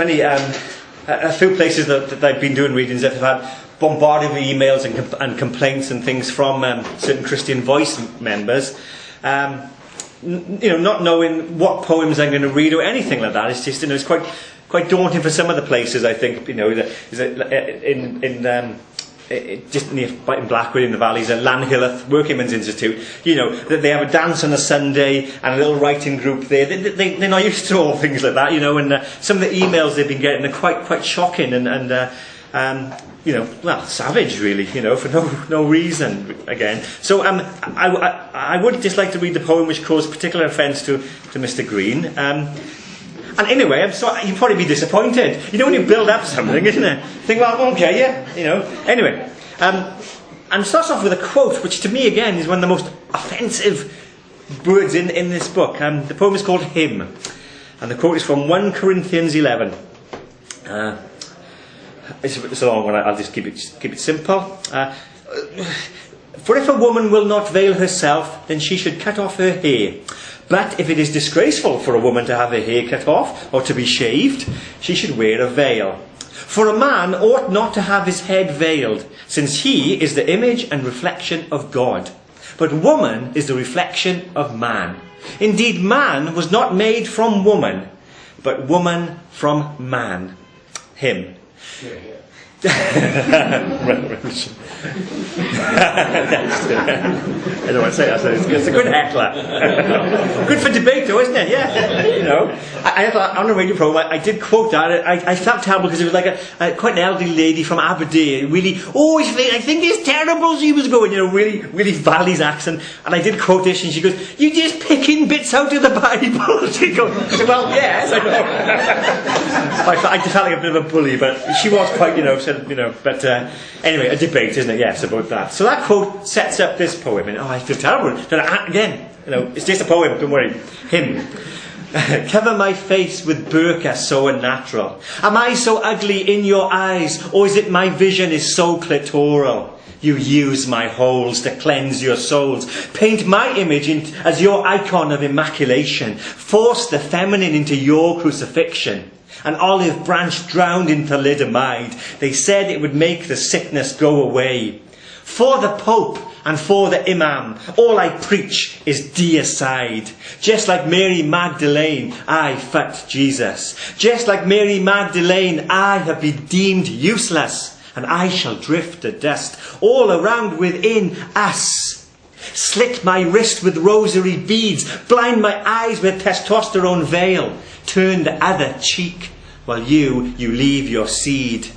funny, a few places that I've been doing readings that have had bombarded with emails and complaints and things from certain Christian Voice members, not knowing what poems I'm going to read or anything like that. It's just, it's quite daunting for some of the places. I think, just near in Blackwood in the valleys, at Lanhilleth Workingmen's Institute, that they have a dance on a Sunday and a little writing group there. They're not used to all things like that, and some of the emails they've been getting are quite shocking and savage really, for no reason again. So I would just like to read the poem which caused particular offence to Mr. Green. And anyway, I'm sorry, you'd probably be disappointed. When you build up something, isn't it? Think, well, okay, yeah, Anyway, and starts off with a quote, which to me, again, is one of the most offensive words in this book. The poem is called Hymn. And the quote is from 1 Corinthians 11. It's a long one, I'll just keep it simple. For if a woman will not veil herself, then she should cut off her hair. But if it is disgraceful for a woman to have her hair cut off, or to be shaved, she should wear a veil. For a man ought not to have his head veiled, since he is the image and reflection of God. But woman is the reflection of man. Indeed, man was not made from woman, but woman from man. Him. I don't want to say that. It's a good heckler. Good for debate, though, isn't it? Yeah. I thought on a radio program I did quote that. I felt terrible because it was like quite an elderly lady from Aberdeen. Really, I think it's terrible. She was going, really Valley's accent. And I did quote this, and she goes, "You're just picking bits out of the Bible." She goes, I said, "Well, yes, I know." I felt like a bit of a bully, but she was quite, but anyway, a debate, isn't it? Yes, about that. So that quote sets up this poem, and I feel terrible. Again, it's just a poem, don't worry. Hymn. Cover my face with burqa so unnatural. Am I so ugly in your eyes, or is it my vision is so clitoral? You use my holes to cleanse your souls. Paint my image as your icon of immaculation. Force the feminine into your crucifixion. An olive branch drowned in thalidomide. They said it would make the sickness go away. For the Pope and for the Imam, all I preach is deicide. Just like Mary Magdalene, I fucked Jesus. Just like Mary Magdalene, I have been deemed useless. And I shall drift to dust all around within us. Slit my wrist with rosary beads. Blind my eyes with testosterone veil. Turn the other cheek while you leave your seed.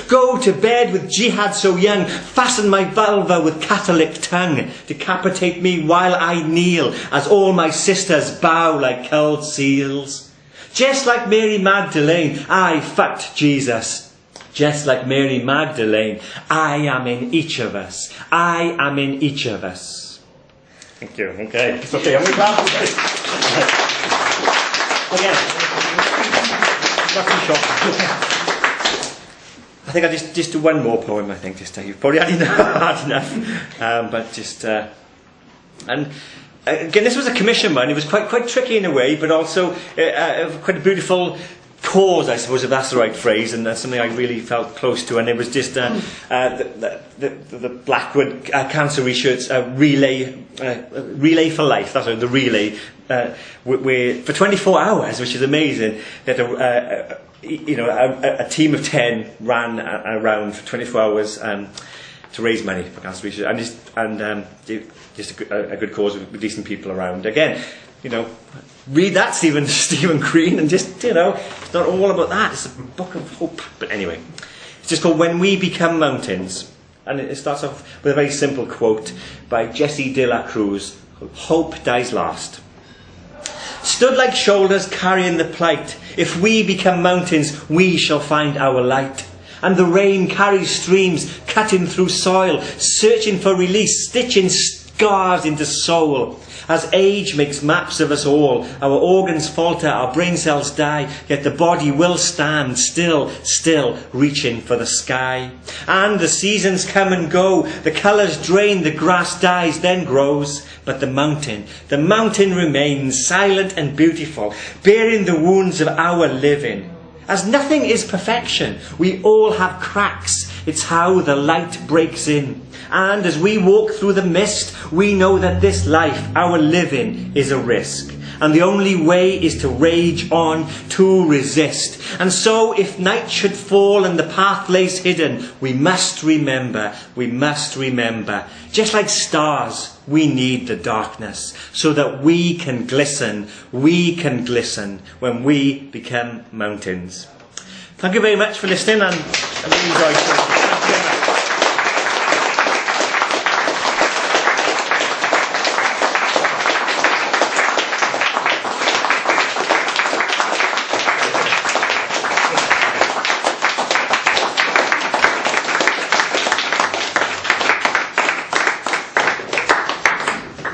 Go to bed with jihad so young. Fasten my vulva with Catholic tongue. Decapitate me while I kneel as all my sisters bow like cold seals. Just like Mary Magdalene, I fucked Jesus. Just like Mary Magdalene, I am in each of us. I am in each of us. Thank you. Okay. It's okay. I'm going to clap. Again. Nothing short. I think I'll just do one more poem, I think, this time. You've probably had enough. But just... and again, this was a commission one. It was quite tricky in a way, but also quite a beautiful cause, I suppose, if that's the right phrase, and that's something I really felt close to. And it was just the Blackwood Cancer Research Relay for Life. That's right, the relay. Where for 24 hours, which is amazing, that a team of 10 ran around for 24 hours to raise money for cancer research, and just a good cause with decent people around. Again, read that, Stephen Green, and just, it's not all about that. It's a book of hope. But anyway, it's just called When We Become Mountains. And it starts off with a very simple quote by Jesse de la Cruz, called Hope Dies Last. Stood like shoulders carrying the plight. If we become mountains, we shall find our light. And the rain carries streams, cutting through soil, searching for release, stitching scars into soul. As age makes maps of us all, our organs falter, our brain cells die, yet the body will stand still, reaching for the sky. And the seasons come and go, the colours drain, the grass dies, then grows. But the mountain remains silent and beautiful, bearing the wounds of our living. as nothing is perfection, we all have cracks. It's how the light breaks in. And as we walk through the mist, we know that this life, our living, is a risk. And the only way is to rage on, to resist. And so if night should fall and the path lays hidden, we must remember, just like stars, we need the darkness so that we can glisten when we become mountains. Thank you very much for listening, and I really enjoyed it. Thank you very much.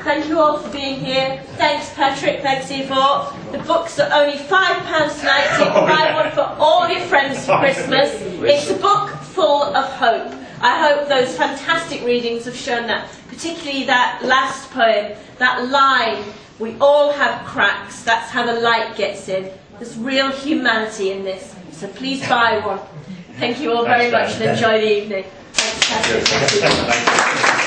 Thank you all for being here. Thanks Patrick, thanks Yvonne. The books are only £5 tonight, so you can buy one for all your friends for Christmas. It's a book full of hope. I hope those fantastic readings have shown that, particularly that last poem, that line, we all have cracks, that's how the light gets in. There's real humanity in this, so please buy one. Thank you all very much and enjoy the evening. Thanks Patrick. Thank you.